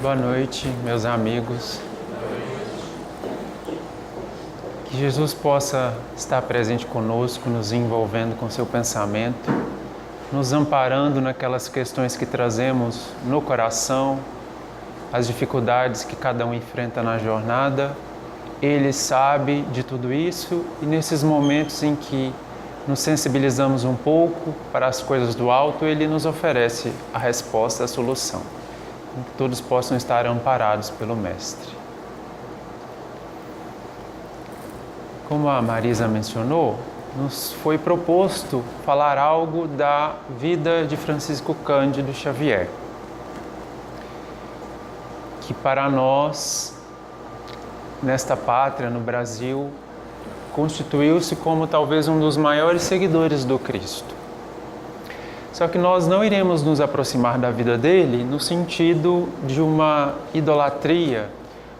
Boa noite, meus amigos. Que Jesus possa estar presente conosco, nos envolvendo com seu pensamento, nos amparando naquelas questões que trazemos no coração, as dificuldades que cada um enfrenta na jornada. Ele sabe de tudo isso e nesses momentos em que nos sensibilizamos um pouco para as coisas do alto, Ele nos oferece a resposta, a solução. Que todos possam estar amparados pelo Mestre. Como a Marisa mencionou, nos foi proposto falar algo da vida de Francisco Cândido Xavier, que para nós, nesta pátria, no Brasil, constituiu-se como talvez um dos maiores seguidores do Cristo. Só que nós não iremos nos aproximar da vida dele no sentido de uma idolatria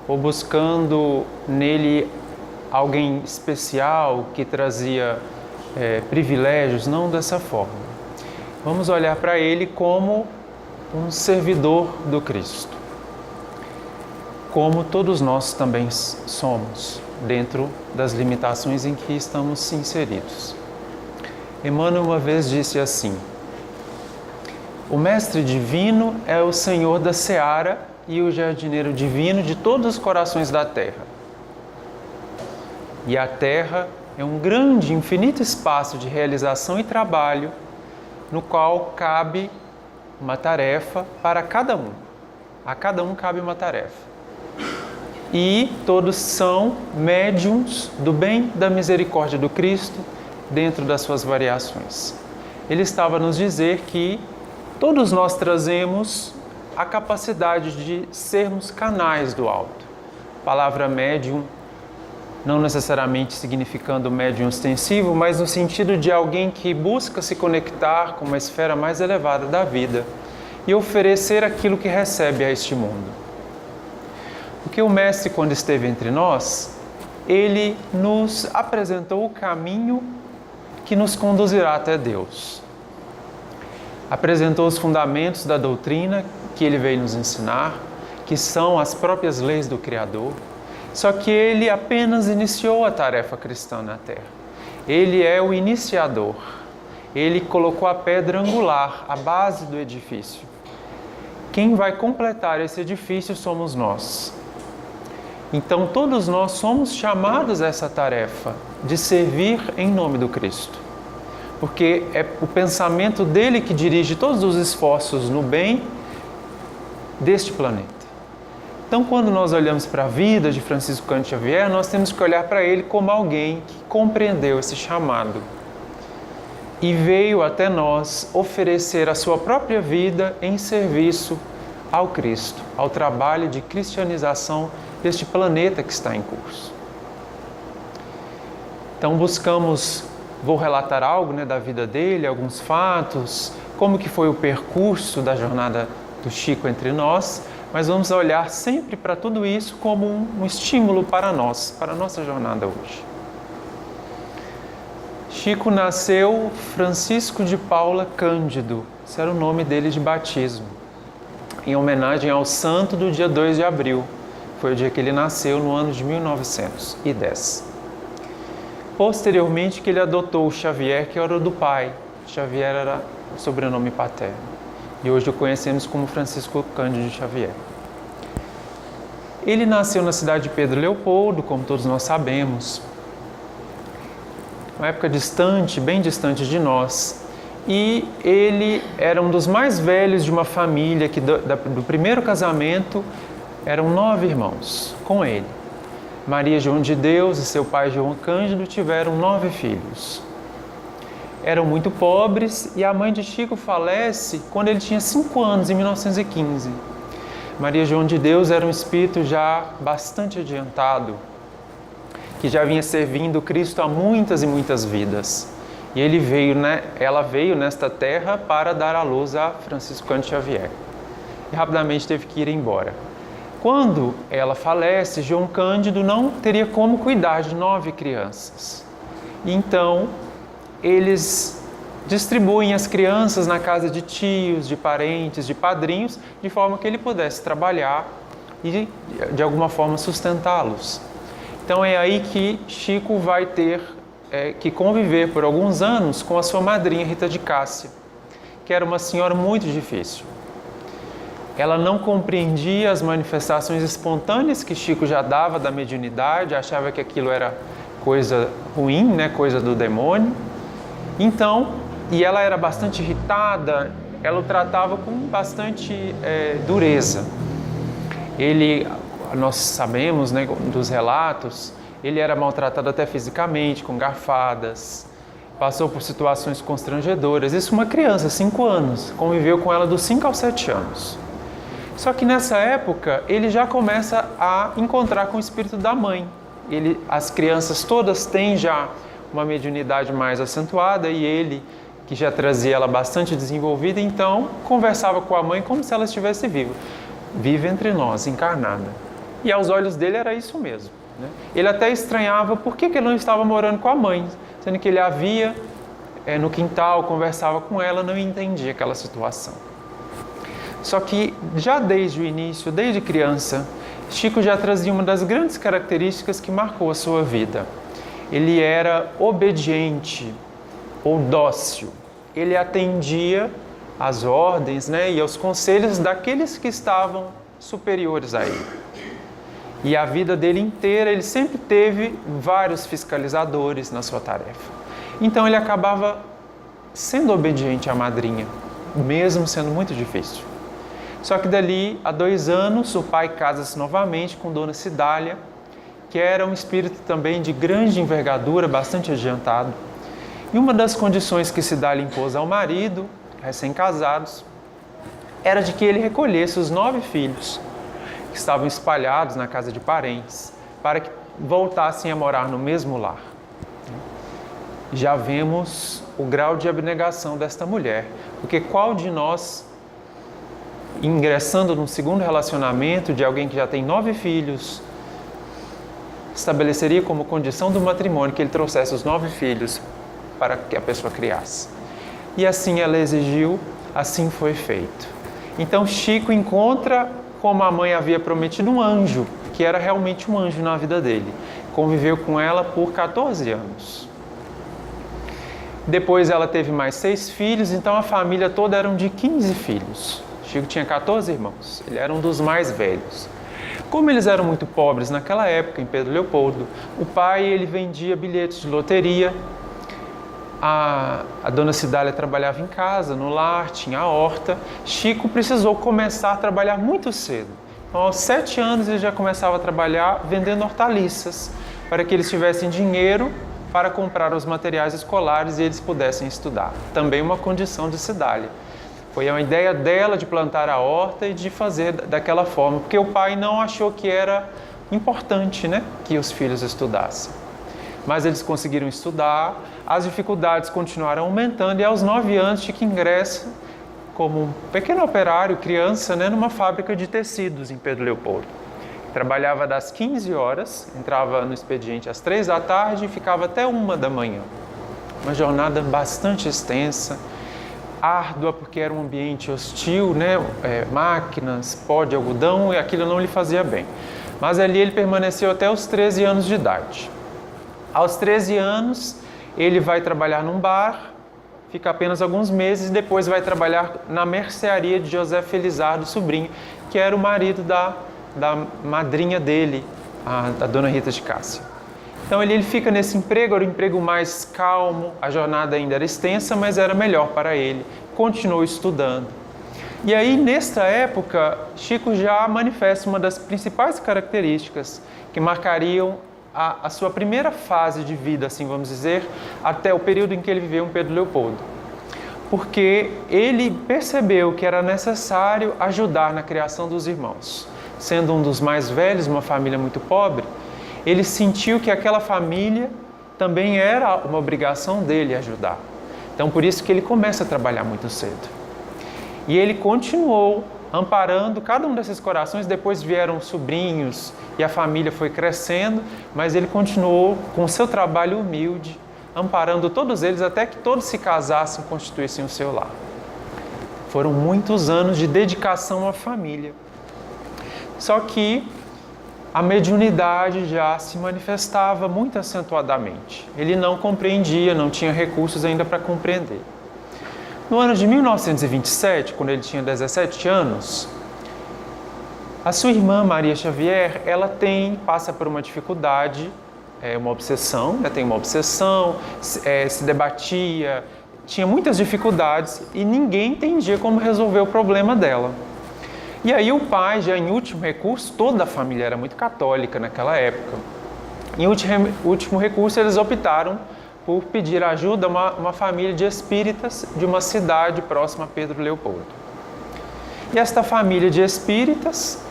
ou buscando nele alguém especial que trazia privilégios, não dessa forma. Vamos olhar para ele como um servidor do Cristo, como todos nós também somos, dentro das limitações em que estamos inseridos. Emmanuel uma vez disse assim: o Mestre Divino é o Senhor da Seara e o Jardineiro Divino de todos os corações da Terra. E a Terra é um grande, infinito espaço de realização e trabalho, no qual cabe uma tarefa para cada um. A cada um cabe uma tarefa. E todos são médiuns do bem, da misericórdia do Cristo, dentro das suas variações. Ele estava a nos dizer que todos nós trazemos a capacidade de sermos canais do alto. A palavra médium, não necessariamente significando médium ostensivo, mas no sentido de alguém que busca se conectar com uma esfera mais elevada da vida e oferecer aquilo que recebe a este mundo. Porque o Mestre, quando esteve entre nós, ele nos apresentou o caminho que nos conduzirá até Deus. Apresentou os fundamentos da doutrina que ele veio nos ensinar, que são as próprias leis do Criador. Só que ele apenas iniciou a tarefa cristã na Terra. Ele é o iniciador. Ele colocou a pedra angular, a base do edifício. Quem vai completar esse edifício somos nós. Então todos nós somos chamados a essa tarefa de servir em nome do Cristo. Porque é o pensamento dele que dirige todos os esforços no bem deste planeta. Então, quando nós olhamos para a vida de Francisco Cândido Xavier, nós temos que olhar para ele como alguém que compreendeu esse chamado e veio até nós oferecer a sua própria vida em serviço ao Cristo, ao trabalho de cristianização deste planeta que está em curso. Então, vou relatar algo da vida dele, alguns fatos, como que foi o percurso da jornada do Chico entre nós, mas vamos olhar sempre para tudo isso como um estímulo para nós, para a nossa jornada hoje. Chico nasceu Francisco de Paula Cândido, esse era o nome dele de batismo, em homenagem ao santo do dia 2 de abril, foi o dia que ele nasceu no ano de 1910. Posteriormente que ele adotou o Xavier, que era o do pai. Xavier era o sobrenome paterno. E hoje o conhecemos como Francisco Cândido Xavier. Ele nasceu na cidade de Pedro Leopoldo, como todos nós sabemos. Uma época distante, bem distante de nós. E ele era um dos mais velhos de uma família que do primeiro casamento eram 9 irmãos com ele. Maria João de Deus e seu pai João Cândido tiveram 9 filhos. Eram muito pobres e a mãe de Chico falece quando ele tinha 5 anos, em 1915. Maria João de Deus era um espírito já bastante adiantado, que já vinha servindo Cristo há muitas e muitas vidas. E ela veio nesta terra para dar à luz a Francisco Cândido Xavier. E rapidamente teve que ir embora. Quando ela falece, João Cândido não teria como cuidar de 9 crianças. Então, eles distribuem as crianças na casa de tios, de parentes, de padrinhos, de forma que ele pudesse trabalhar e, de alguma forma, sustentá-los. Então é aí que Chico vai ter que conviver por alguns anos com a sua madrinha Rita de Cássia, que era uma senhora muito difícil. Ela não compreendia as manifestações espontâneas que Chico já dava da mediunidade, achava que aquilo era coisa ruim, né? Coisa do demônio. Então, e ela era bastante irritada, ela o tratava com bastante dureza. Nós sabemos, né, dos relatos, ele era maltratado até fisicamente, com garfadas, passou por situações constrangedoras. Isso uma criança, 5 anos, conviveu com ela dos 5 aos 7 anos. Só que nessa época, ele já começa a encontrar com o espírito da mãe. As crianças todas têm já uma mediunidade mais acentuada e ele, que já trazia ela bastante desenvolvida, então conversava com a mãe como se ela estivesse viva entre nós, encarnada. E aos olhos dele era isso mesmo, né? Ele até estranhava por que ele não estava morando com a mãe, sendo que ele a via no quintal, conversava com ela, não entendia aquela situação. Só que já desde o início, desde criança, Chico já trazia uma das grandes características que marcou a sua vida. Ele era obediente ou dócil. Ele atendia às ordens, né, e aos conselhos daqueles que estavam superiores a ele. E a vida dele inteira, ele sempre teve vários fiscalizadores na sua tarefa. Então ele acabava sendo obediente à madrinha, mesmo sendo muito difícil. Só que dali a 2 anos, o pai casa-se novamente com Dona Cidália, que era um espírito também de grande envergadura, bastante adiantado. E uma das condições que Cidália impôs ao marido, recém-casados, era de que ele recolhesse os 9 filhos que estavam espalhados na casa de parentes, para que voltassem a morar no mesmo lar. Já vemos o grau de abnegação desta mulher, porque qual de nós, ingressando num segundo relacionamento de alguém que já tem 9 filhos, estabeleceria como condição do matrimônio que ele trouxesse os 9 filhos para que a pessoa criasse? E assim ela exigiu, assim foi feito. Então Chico encontra, como a mãe havia prometido, um anjo, que era realmente um anjo na vida dele. Conviveu com ela por 14 anos. Depois ela teve mais 6 filhos, então a família toda eram de 15 filhos. Chico tinha 14 irmãos, ele era um dos mais velhos. Como eles eram muito pobres naquela época, em Pedro Leopoldo, o pai ele vendia bilhetes de loteria. A Dona Cidália trabalhava em casa, no lar, tinha a horta. Chico precisou começar a trabalhar muito cedo. Então, aos 7 anos ele já começava a trabalhar vendendo hortaliças, para que eles tivessem dinheiro para comprar os materiais escolares e eles pudessem estudar. Também uma condição de Cidália. Foi uma ideia dela de plantar a horta e de fazer daquela forma, porque o pai não achou que era importante, né, que os filhos estudassem. Mas eles conseguiram estudar, as dificuldades continuaram aumentando e aos 9 anos Chico ingressa como um pequeno operário, criança, né, numa fábrica de tecidos em Pedro Leopoldo. Trabalhava das 15 horas, entrava no expediente às 3 da tarde e ficava até 1 da manhã. Uma jornada bastante extensa, árdua, porque era um ambiente hostil, né, máquinas, pó de algodão, e aquilo não lhe fazia bem. Mas ali ele permaneceu até os 13 anos de idade. Aos 13 anos, ele vai trabalhar num bar, fica apenas alguns meses, e depois vai trabalhar na mercearia de José Felizardo, sobrinho, que era o marido da madrinha dele, a Dona Rita de Cássia. Então ele fica nesse emprego, era um emprego mais calmo, a jornada ainda era extensa, mas era melhor para ele, continuou estudando. E aí, nesta época, Chico já manifesta uma das principais características que marcariam a sua primeira fase de vida, assim vamos dizer, até o período em que ele viveu em Pedro Leopoldo. Porque ele percebeu que era necessário ajudar na criação dos irmãos. Sendo um dos mais velhos, uma família muito pobre, ele sentiu que aquela família também era uma obrigação dele ajudar. Então, por isso que ele começa a trabalhar muito cedo. E ele continuou amparando cada um desses corações. Depois vieram sobrinhos e a família foi crescendo, mas ele continuou com o seu trabalho humilde, amparando todos eles até que todos se casassem e constituíssem o seu lar. Foram muitos anos de dedicação à família. Só que a mediunidade já se manifestava muito acentuadamente. Ele não compreendia, não tinha recursos ainda para compreender. No ano de 1927, quando ele tinha 17 anos, a sua irmã Maria Xavier, passa por uma dificuldade, uma obsessão, tem uma obsessão, se debatia, tinha muitas dificuldades e ninguém entendia como resolver o problema dela. E aí o pai, já em último recurso, toda a família era muito católica naquela época. Em último recurso, eles optaram por pedir ajuda a uma família de espíritas de uma cidade próxima a Pedro Leopoldo. E esta família de espíritas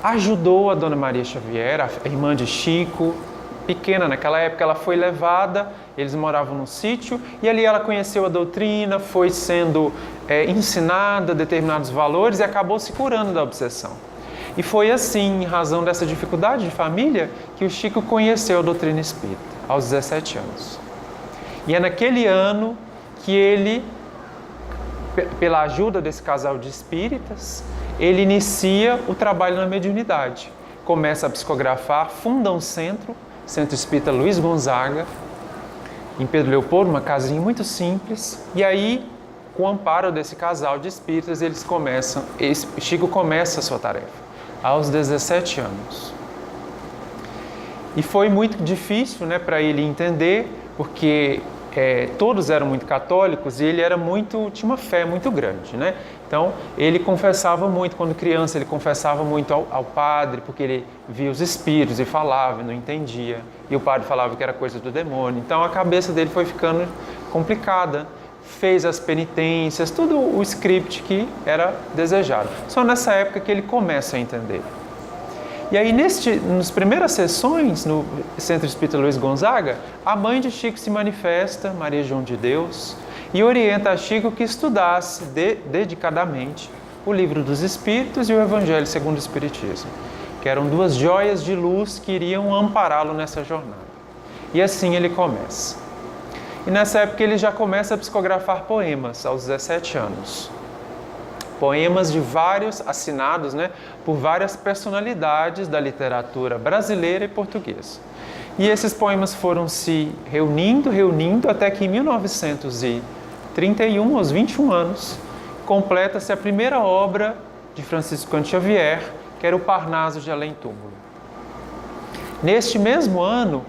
ajudou a Dona Maria Xavier, a irmã de Chico, pequena naquela época, ela foi levada, eles moravam num sítio, e ali ela conheceu a doutrina, foi sendo ensinada determinados valores e acabou se curando da obsessão. E foi assim, em razão dessa dificuldade de família, que o Chico conheceu a doutrina espírita, aos 17 anos. E é naquele ano que ele, pela ajuda desse casal de espíritas, ele inicia o trabalho na mediunidade. Começa a psicografar, funda um Centro Espírita Luiz Gonzaga, em Pedro Leopoldo, uma casinha muito simples. E aí, com o amparo desse casal de espíritas, Chico começa a sua tarefa, aos 17 anos. E foi muito difícil, para ele entender, porque todos eram muito católicos e ele tinha uma fé muito grande, Então, ele confessava muito, quando criança, ele confessava muito ao padre, porque ele via os espíritos e falava, e não entendia. E o padre falava que era coisa do demônio. Então, a cabeça dele foi ficando complicada. Fez as penitências, tudo o script que era desejado. Só nessa época que ele começa a entender. E aí, nas primeiras sessões, no Centro Espírita Luiz Gonzaga, a mãe de Chico se manifesta, Maria João de Deus, e orienta a Chico que estudasse dedicadamente o Livro dos Espíritos e o Evangelho segundo o Espiritismo, que eram duas joias de luz que iriam ampará-lo nessa jornada. E assim ele começa. E nessa época ele já começa a psicografar poemas, aos 17 anos. Poemas de vários, assinados por várias personalidades da literatura brasileira e portuguesa. E esses poemas foram se reunindo, até que em 1931, aos 21 anos, completa-se a primeira obra de Francisco Cândido Xavier, que era o Parnaso de Além-Túmulo. Neste mesmo ano,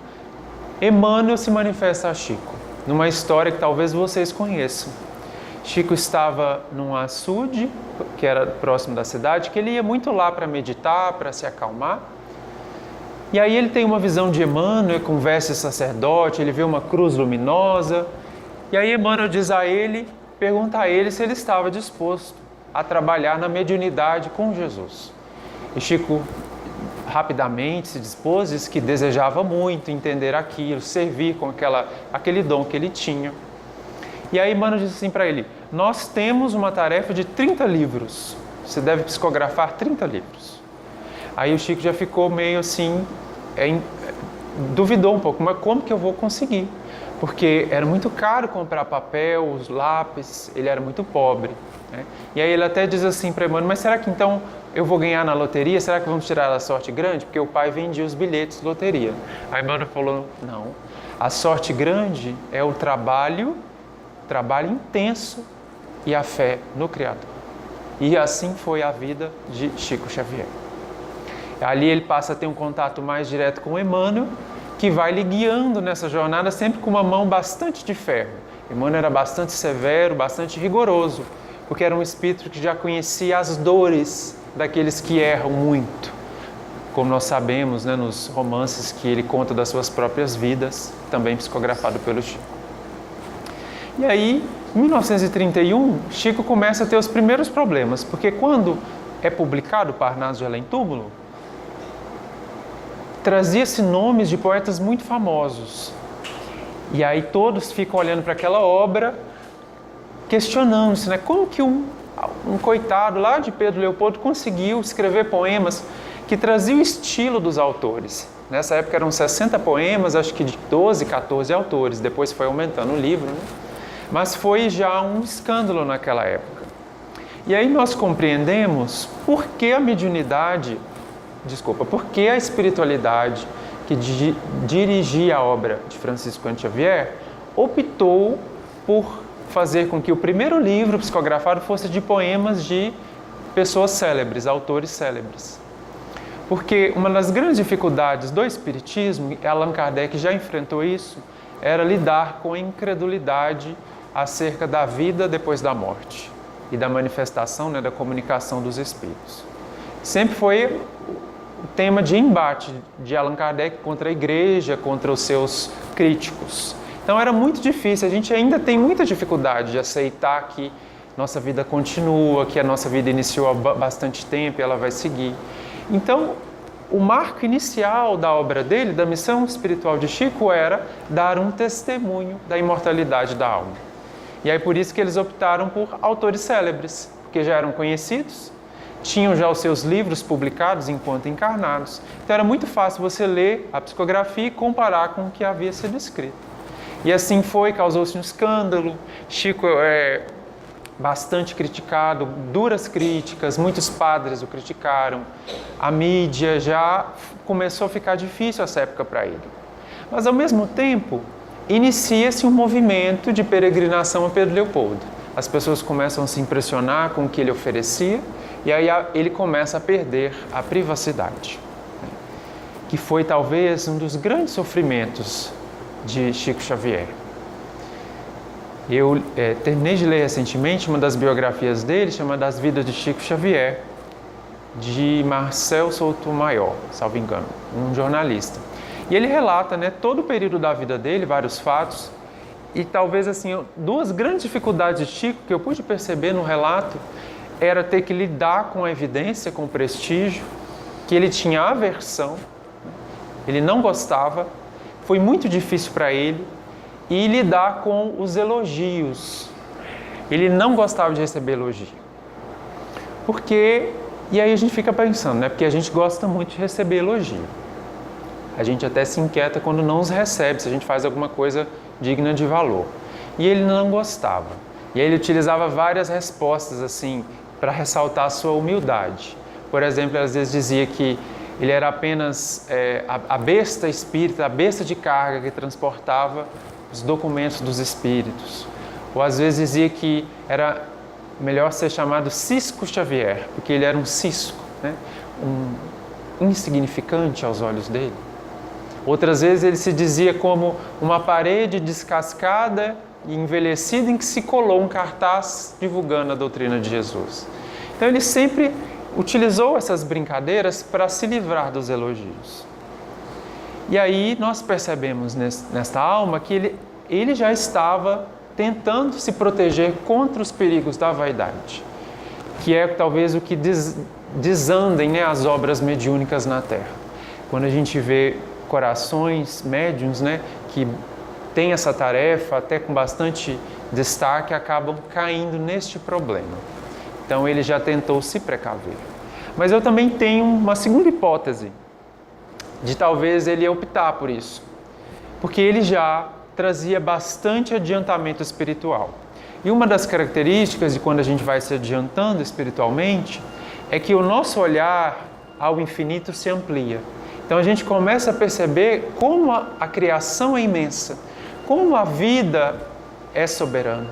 Emmanuel se manifesta a Chico, numa história que talvez vocês conheçam. Chico estava num açude, que era próximo da cidade, que ele ia muito lá para meditar, para se acalmar. E aí ele tem uma visão de Emmanuel, conversa com o sacerdote, ele vê uma cruz luminosa. E aí Emmanuel pergunta a ele se ele estava disposto a trabalhar na mediunidade com Jesus. E Chico rapidamente se dispôs, disse que desejava muito entender aquilo, servir com aquele dom que ele tinha. E aí Emmanuel disse assim para ele: nós temos uma tarefa de 30 livros, você deve psicografar 30 livros. Aí o Chico já ficou meio assim, duvidou um pouco, mas como que eu vou conseguir? Porque era muito caro comprar papel, os lápis, ele era muito pobre. E aí ele até diz assim para Emmanuel: mas será que então eu vou ganhar na loteria? Será que vamos tirar a sorte grande? Porque o pai vendia os bilhetes de loteria. Aí Emmanuel falou: não, a sorte grande é o trabalho intenso e a fé no Criador. E assim foi a vida de Chico Xavier. Ali ele passa a ter um contato mais direto com Emmanuel, que vai lhe guiando nessa jornada, sempre com uma mão bastante de ferro. Emmanuel era bastante severo, bastante rigoroso, porque era um espírito que já conhecia as dores daqueles que erram muito. Como nós sabemos, nos romances que ele conta das suas próprias vidas, também psicografado pelo Chico. E aí, em 1931, Chico começa a ter os primeiros problemas, porque quando é publicado o Parnaso de Além-Túmulo, trazia-se nomes de poetas muito famosos. E aí todos ficam olhando para aquela obra, questionando-se, como que um coitado lá de Pedro Leopoldo conseguiu escrever poemas que traziam o estilo dos autores, Nessa época eram 60 poemas, acho que de 12, 14 autores, depois foi aumentando o livro, né? Mas foi já um escândalo naquela época. E aí nós compreendemos por que a mediunidade, por que a espiritualidade que dirigia a obra de Francisco Cândido Xavier optou por fazer com que o primeiro livro psicografado fosse de poemas de pessoas célebres, autores célebres. Porque uma das grandes dificuldades do Espiritismo, Allan Kardec já enfrentou isso, era lidar com a incredulidade acerca da vida depois da morte e da manifestação, da comunicação dos espíritos. Sempre foi o tema de embate de Allan Kardec contra a igreja, contra os seus críticos. Então era muito difícil, a gente ainda tem muita dificuldade de aceitar que nossa vida continua, que a nossa vida iniciou há bastante tempo e ela vai seguir. Então, o marco inicial da obra dele, da missão espiritual de Chico, era dar um testemunho da imortalidade da alma. E aí por isso que eles optaram por autores célebres, porque já eram conhecidos, tinham já os seus livros publicados enquanto encarnados. Então era muito fácil você ler a psicografia e comparar com o que havia sido escrito. E assim foi, causou-se um escândalo. Chico é bastante criticado, duras críticas, muitos padres o criticaram. A mídia já começou a ficar difícil essa época para ele. Mas ao mesmo tempo, inicia-se um movimento de peregrinação a Pedro Leopoldo. As pessoas começam a se impressionar com o que ele oferecia e aí ele começa a perder a privacidade, que foi talvez um dos grandes sofrimentos de Chico Xavier. Eu terminei de ler recentemente uma das biografias dele, chamada As Vidas de Chico Xavier, de Marcel Sotomayor, salvo engano, um jornalista. E ele relata, todo o período da vida dele, vários fatos, e talvez assim, duas grandes dificuldades de Chico que eu pude perceber no relato era ter que lidar com a evidência, com o prestígio, que ele tinha aversão, ele não gostava, foi muito difícil para ele, e lidar com os elogios. Ele não gostava de receber elogio. E aí a gente fica pensando, porque a gente gosta muito de receber elogio. A gente até se inquieta quando não os recebe, se a gente faz alguma coisa digna de valor. E ele não gostava. E aí ele utilizava várias respostas assim para ressaltar a sua humildade. Por exemplo, às vezes dizia que ele era apenas a besta espírita, a besta de carga que transportava os documentos dos espíritos. Ou às vezes dizia que era melhor ser chamado Cisco Xavier, porque ele era um cisco, um insignificante aos olhos dele. Outras vezes ele se dizia como uma parede descascada e envelhecida em que se colou um cartaz divulgando a doutrina de Jesus. Então ele sempre utilizou essas brincadeiras para se livrar dos elogios. E aí nós percebemos nesta alma que ele já estava tentando se proteger contra os perigos da vaidade, que é talvez o que desandem as obras mediúnicas na Terra. Quando a gente vê corações médiuns que têm essa tarefa, até com bastante destaque, acabam caindo neste problema. Então ele já tentou se precaver. Mas eu também tenho uma segunda hipótese, de talvez ele optar por isso, porque ele já trazia bastante adiantamento espiritual. E uma das características de quando a gente vai se adiantando espiritualmente é que o nosso olhar ao infinito se amplia. Então a gente começa a perceber como a criação é imensa, como a vida é soberana,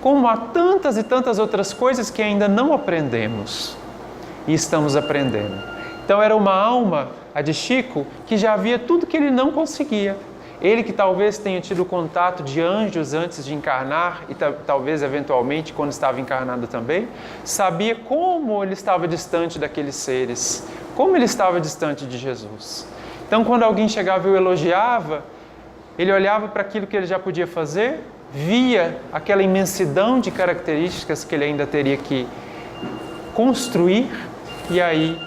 como há tantas e tantas outras coisas que ainda não aprendemos e estamos aprendendo. Então era uma alma, a de Chico, que já via tudo que ele não conseguia. Ele que talvez tenha tido contato de anjos antes de encarnar e talvez eventualmente quando estava encarnado também, sabia como ele estava distante daqueles seres, como ele estava distante de Jesus. Então quando alguém chegava e o elogiava, ele olhava para aquilo que ele já podia fazer, via aquela imensidão de características que ele ainda teria que construir e aí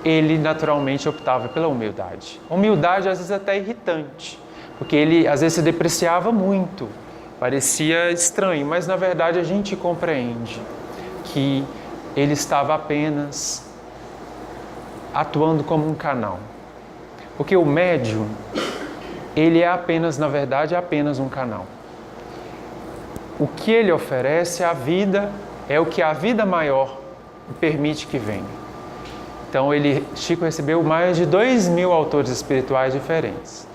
ele naturalmente optava pela humildade. Humildade às vezes até irritante, porque ele às vezes se depreciava muito, parecia estranho, mas na verdade a gente compreende que ele estava apenas atuando como um canal. Porque o médium, ele é apenas, na verdade, apenas um canal. O que ele oferece à vida é o que a vida maior permite que venha. Então, Chico recebeu mais de 2.000 autores espirituais diferentes.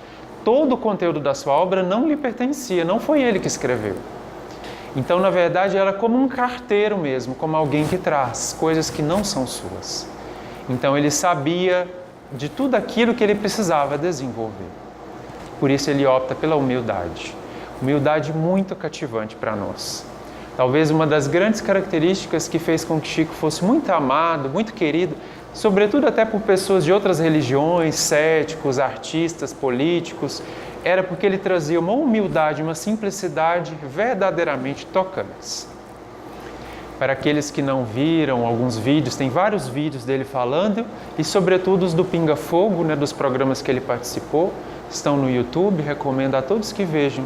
Todo o conteúdo da sua obra não lhe pertencia, não foi ele que escreveu. Então, na verdade, era como um carteiro mesmo, como alguém que traz coisas que não são suas. Então, ele sabia de tudo aquilo que ele precisava desenvolver. Por isso, ele opta pela humildade. Humildade muito cativante para nós. Talvez uma das grandes características que fez com que Chico fosse muito amado, muito querido, sobretudo até por pessoas de outras religiões, céticos, artistas, políticos, era porque ele trazia uma humildade, uma simplicidade verdadeiramente tocantes. Para aqueles que não viram alguns vídeos, tem vários vídeos dele falando, e sobretudo os do Pinga Fogo, dos programas que ele participou, estão no YouTube, recomendo a todos que vejam.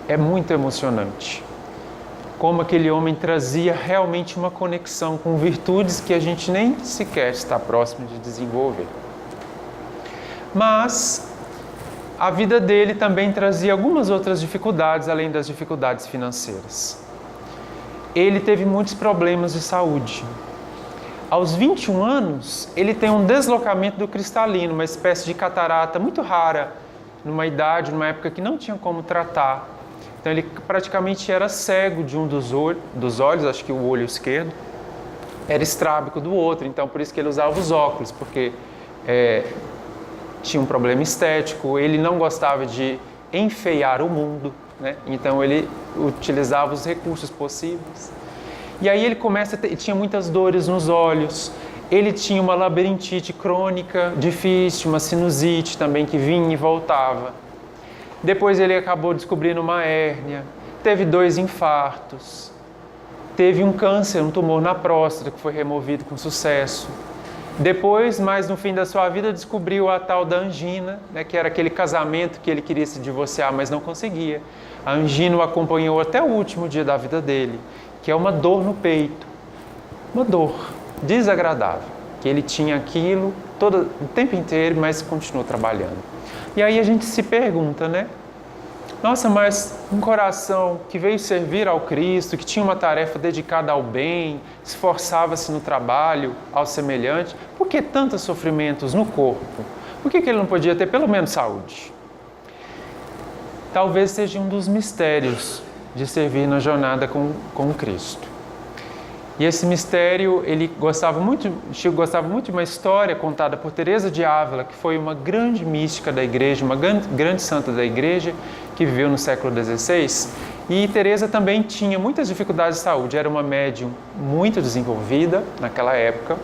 É muito emocionante. Como aquele homem trazia realmente uma conexão com virtudes que a gente nem sequer está próximo de desenvolver. Mas a vida dele também trazia algumas outras dificuldades, além das dificuldades financeiras. Ele teve muitos problemas de saúde. Aos 21 anos, ele tem um deslocamento do cristalino, uma espécie de catarata muito rara, numa época que não tinha como tratar. Então ele praticamente era cego de um dos olhos, acho que o olho esquerdo, era estrábico do outro, então por isso que ele usava os óculos, porque tinha um problema estético, ele não gostava de enfeiar o mundo, então ele utilizava os recursos possíveis. E aí ele tinha muitas dores nos olhos, ele tinha uma labirintite crônica difícil, uma sinusite também que vinha e voltava. Depois ele acabou descobrindo uma hérnia, teve 2 infartos, teve um câncer, um tumor na próstata que foi removido com sucesso. Depois, mais no fim da sua vida, descobriu a tal da angina, que era aquele casamento que ele queria se divorciar, mas não conseguia. A angina o acompanhou até o último dia da vida dele, que é uma dor no peito, uma dor desagradável, que ele tinha aquilo o tempo inteiro, mas continuou trabalhando. E aí a gente se pergunta, Nossa, mas um coração que veio servir ao Cristo, que tinha uma tarefa dedicada ao bem, esforçava-se no trabalho, ao semelhante, por que tantos sofrimentos no corpo? Por que ele não podia ter pelo menos saúde? Talvez seja um dos mistérios de servir na jornada com Cristo. E esse mistério, Chico gostava muito de uma história contada por Teresa de Ávila, que foi uma grande mística da igreja, uma grande santa da igreja, que viveu no século XVI. E Teresa também tinha muitas dificuldades de saúde, era uma médium muito desenvolvida naquela época,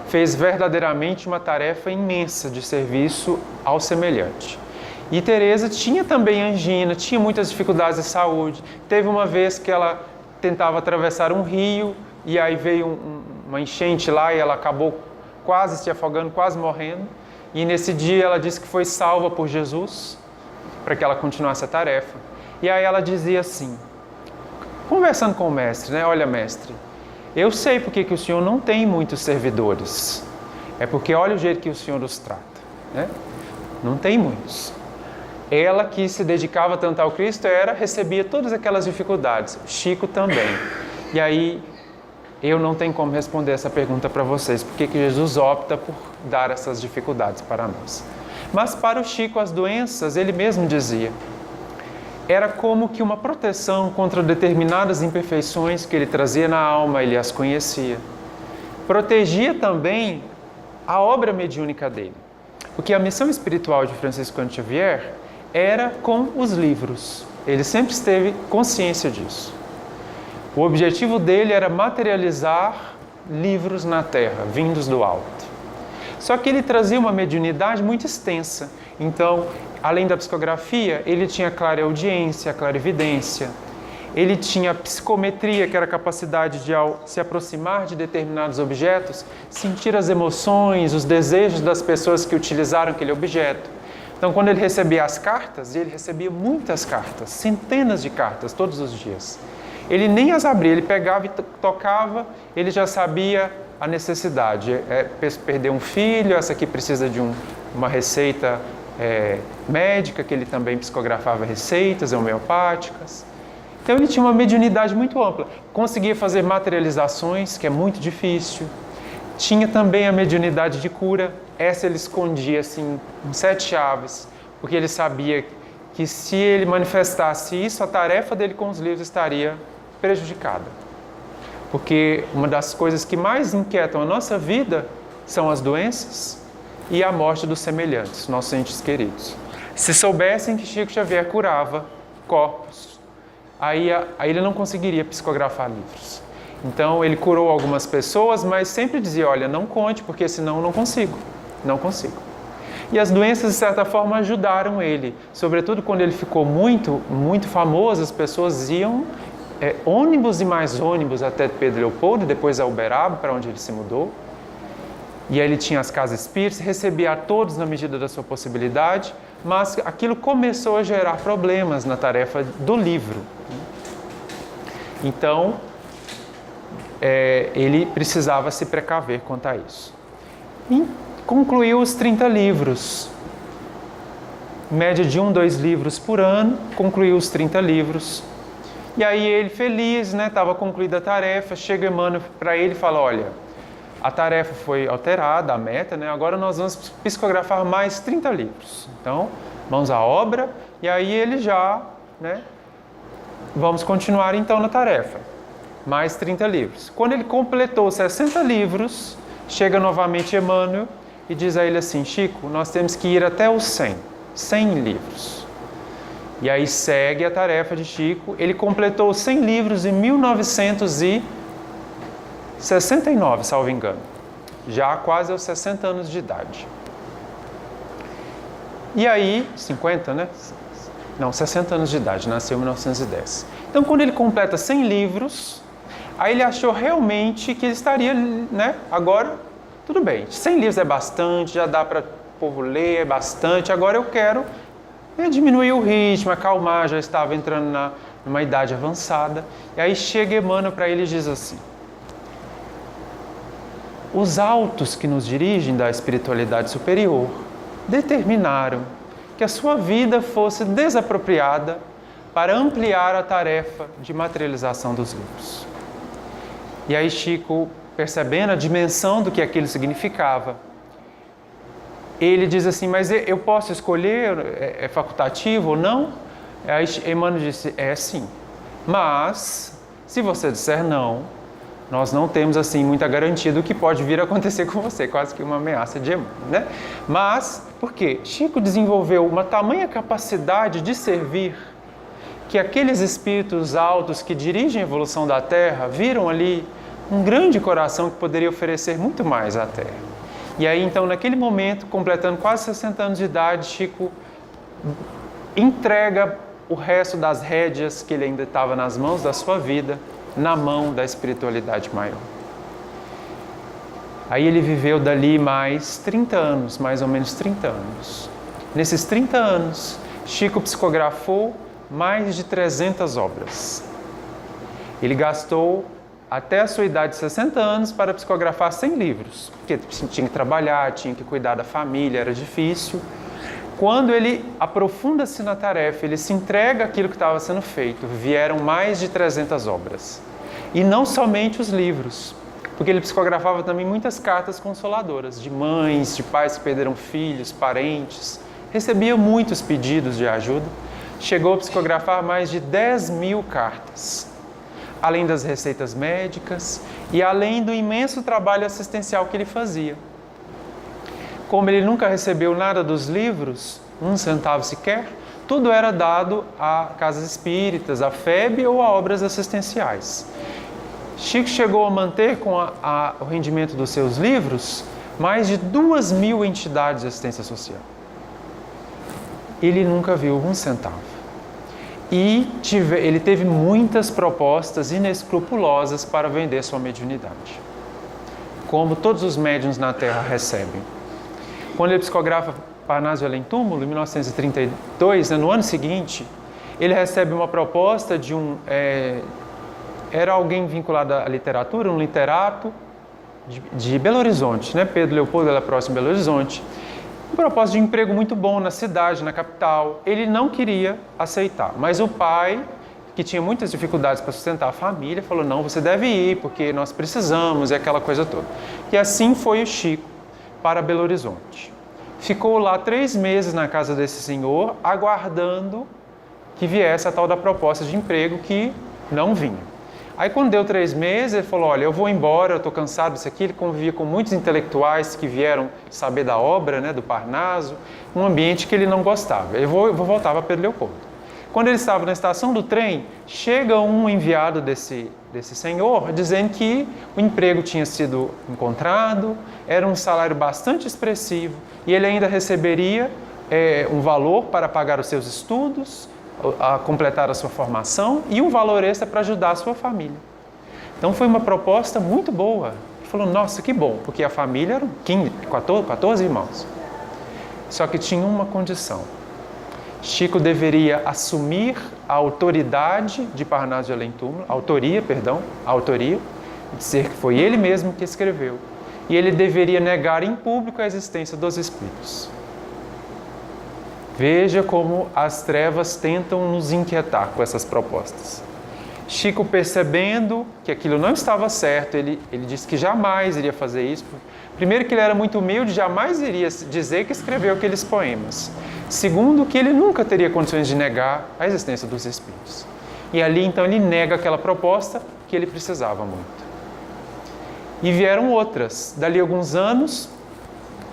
fez verdadeiramente uma tarefa imensa de serviço ao semelhante. E Teresa tinha também angina, tinha muitas dificuldades de saúde. Teve uma vez que ela tentava atravessar um rio e aí veio uma enchente lá e ela acabou quase se afogando, quase morrendo. E nesse dia ela disse que foi salva por Jesus para que ela continuasse a tarefa. E aí ela dizia assim, conversando com o mestre, Olha, mestre, eu sei porque que o senhor não tem muitos servidores. É porque olha o jeito que o senhor os trata, Não tem muitos. Ela que se dedicava tanto ao Cristo, recebia todas aquelas dificuldades. Chico também. E aí, eu não tenho como responder essa pergunta para vocês. Por que Jesus opta por dar essas dificuldades para nós? Mas para o Chico, as doenças, ele mesmo dizia, era como que uma proteção contra determinadas imperfeições que ele trazia na alma, ele as conhecia. Protegia também a obra mediúnica dele. Porque a missão espiritual de Francisco Cândido Xavier era com os livros. Ele sempre teve consciência disso. O objetivo dele era materializar livros na terra, vindos do alto. Só que ele trazia uma mediunidade muito extensa. Então, além da psicografia, ele tinha clareaudiência, clarividência. Ele tinha psicometria, que era a capacidade de, ao se aproximar de determinados objetos, sentir as emoções, os desejos das pessoas que utilizaram aquele objeto. Então, quando ele recebia as cartas, ele recebia muitas cartas, centenas de cartas todos os dias. Ele nem as abria, ele pegava e tocava, ele já sabia a necessidade. Perder um filho, essa aqui precisa de um uma receita médica, que ele também psicografava receitas homeopáticas. Então ele tinha uma mediunidade muito ampla. Conseguia fazer materializações, que é muito difícil. Tinha também a mediunidade de cura. Essa ele escondia assim, em 7 chaves, porque ele sabia que se ele manifestasse isso, a tarefa dele com os livros estaria prejudicada. Porque uma das coisas que mais inquietam a nossa vida são as doenças e a morte dos semelhantes, nossos entes queridos. Se soubessem que Chico Xavier curava corpos, aí ele não conseguiria psicografar livros. Então ele curou algumas pessoas, mas sempre dizia, olha, não conte, porque senão não consigo. E as doenças, de certa forma, ajudaram ele. Sobretudo quando ele ficou muito, muito famoso, as pessoas iam ônibus e mais ônibus até Pedro Leopoldo, depois a Uberaba, para onde ele se mudou. E aí ele tinha as casas espíritas, recebia a todos na medida da sua possibilidade, mas aquilo começou a gerar problemas na tarefa do livro. Então, ele precisava se precaver quanto a isso. E concluiu os 30 livros. Média de 1, 2 livros por ano, concluiu os 30 livros. E aí ele, feliz, estava concluída a tarefa, chega Emmanuel para ele e fala, olha, a tarefa foi alterada, a meta, agora nós vamos psicografar mais 30 livros. Então, mãos à obra, e aí ele já, vamos continuar então na tarefa. Mais 30 livros. Quando ele completou 60 livros, chega novamente Emmanuel e diz a ele assim, Chico, nós temos que ir até os 100 livros. E aí segue a tarefa de Chico. Ele completou 100 livros em 1969, salvo engano. Já quase aos 60 anos de idade. E aí, 50, Não, 60 anos de idade, nasceu em 1910. Então, quando ele completa 100 livros, aí ele achou realmente que ele estaria, agora, tudo bem, 100 livros é bastante, já dá para o povo ler, é bastante, agora eu quero diminuir o ritmo, acalmar, já estava entrando numa idade avançada. E aí chega Emmanuel para ele e diz assim, os autos que nos dirigem da espiritualidade superior determinaram que a sua vida fosse desapropriada para ampliar a tarefa de materialização dos livros. E aí Chico, percebendo a dimensão do que aquilo significava, ele diz assim, mas eu posso escolher, é facultativo ou não? Aí Emmanuel disse, sim, mas se você disser não, nós não temos assim muita garantia do que pode vir a acontecer com você, quase que uma ameaça de Emmanuel, Mas, por quê? Chico desenvolveu uma tamanha capacidade de servir que aqueles espíritos altos que dirigem a evolução da Terra viram ali um grande coração que poderia oferecer muito mais à Terra. E aí, então, naquele momento, completando quase 60 anos de idade, Chico entrega o resto das rédeas que ele ainda estava nas mãos da sua vida, na mão da espiritualidade maior. Aí ele viveu dali mais 30 anos, mais ou menos 30 anos. Nesses 30 anos, Chico psicografou mais de 300 obras. Ele gastou até a sua idade de 60 anos para psicografar 100 livros, porque tinha que trabalhar, tinha que cuidar da família, era difícil. Quando ele aprofunda-se na tarefa, ele se entrega àquilo que estava sendo feito, vieram mais de 300 obras. E não somente os livros, porque ele psicografava também muitas cartas consoladoras, de mães, de pais que perderam filhos, parentes, recebia muitos pedidos de ajuda, chegou a psicografar mais de 10.000 cartas. Além das receitas médicas e além do imenso trabalho assistencial que ele fazia. Como ele nunca recebeu nada dos livros, 1 centavo sequer, tudo era dado a casas espíritas, a FEB ou a obras assistenciais. Chico chegou a manter com o rendimento dos seus livros mais de 2.000 entidades de assistência social. Ele nunca viu 1 centavo. E ele teve muitas propostas inescrupulosas para vender sua mediunidade, como todos os médiuns na Terra recebem. Quando ele psicografa Parnaso Além Túmulo, em 1932, no ano seguinte, ele recebe uma proposta de era alguém vinculado à literatura, um literato de Belo Horizonte, Pedro Leopoldo era próximo de Belo Horizonte. Um propósito de emprego muito bom na cidade, na capital. Ele não queria aceitar, mas o pai, que tinha muitas dificuldades para sustentar a família, falou, não, você deve ir, porque nós precisamos, e aquela coisa toda. E assim foi o Chico para Belo Horizonte. Ficou lá 3 meses na casa desse senhor, aguardando que viesse a tal da proposta de emprego, que não vinha. Aí quando deu 3 meses, ele falou, olha, eu vou embora, eu estou cansado disso aqui. Ele convivia com muitos intelectuais que vieram saber da obra, né, do Parnaso, um ambiente que ele não gostava. Eu vou voltar para Pedro Leopoldo. Quando ele estava na estação do trem, chega um enviado desse senhor dizendo que o emprego tinha sido encontrado, era um salário bastante expressivo e ele ainda receberia um valor para pagar os seus estudos, a completar a sua formação e um valor extra para ajudar a sua família. Então foi uma proposta muito boa. Ele falou, nossa, que bom, porque a família eram 14 irmãos. Só que tinha uma condição. Chico deveria assumir a autoridade de Parnaso de Além-Túmulo, a autoria, dizer que foi ele mesmo que escreveu. E ele deveria negar em público a existência dos espíritos. Veja como as trevas tentam nos inquietar com essas propostas. Chico, percebendo que aquilo não estava certo, ele disse que jamais iria fazer isso. Primeiro, que ele era muito humilde, jamais iria dizer que escreveu aqueles poemas. Segundo, que ele nunca teria condições de negar a existência dos espíritos. E ali, então, ele nega aquela proposta que ele precisava muito. E vieram outras. Dali a alguns anos,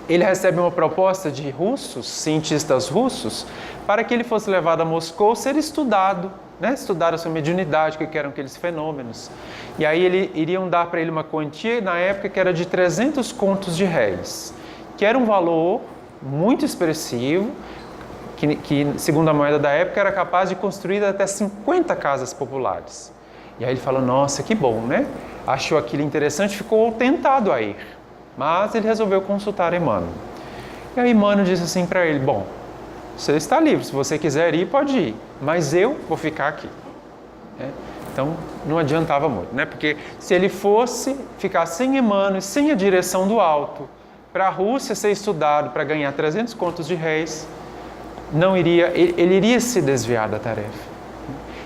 ele recebe uma proposta de cientistas russos, para que ele fosse levado a Moscou ser estudado, né? Estudar a sua mediunidade, o que eram aqueles fenômenos. E aí iriam dar para ele uma quantia, na época, que era de 300 contos de réis, que era um valor muito expressivo, que segundo a moeda da época, era capaz de construir até 50 casas populares. E aí ele falou, nossa, que bom, né? Achou aquilo interessante, ficou tentado a ir. Mas ele resolveu consultar Emmanuel. E aí Emmanuel disse assim para ele, bom, você está livre, se você quiser ir, pode ir, mas eu vou ficar aqui. Então, não adiantava muito, né? Porque se ele fosse ficar sem Emmanuel, sem a direção do alto, para a Rússia ser estudado, para ganhar 300 contos de réis, ele iria se desviar da tarefa.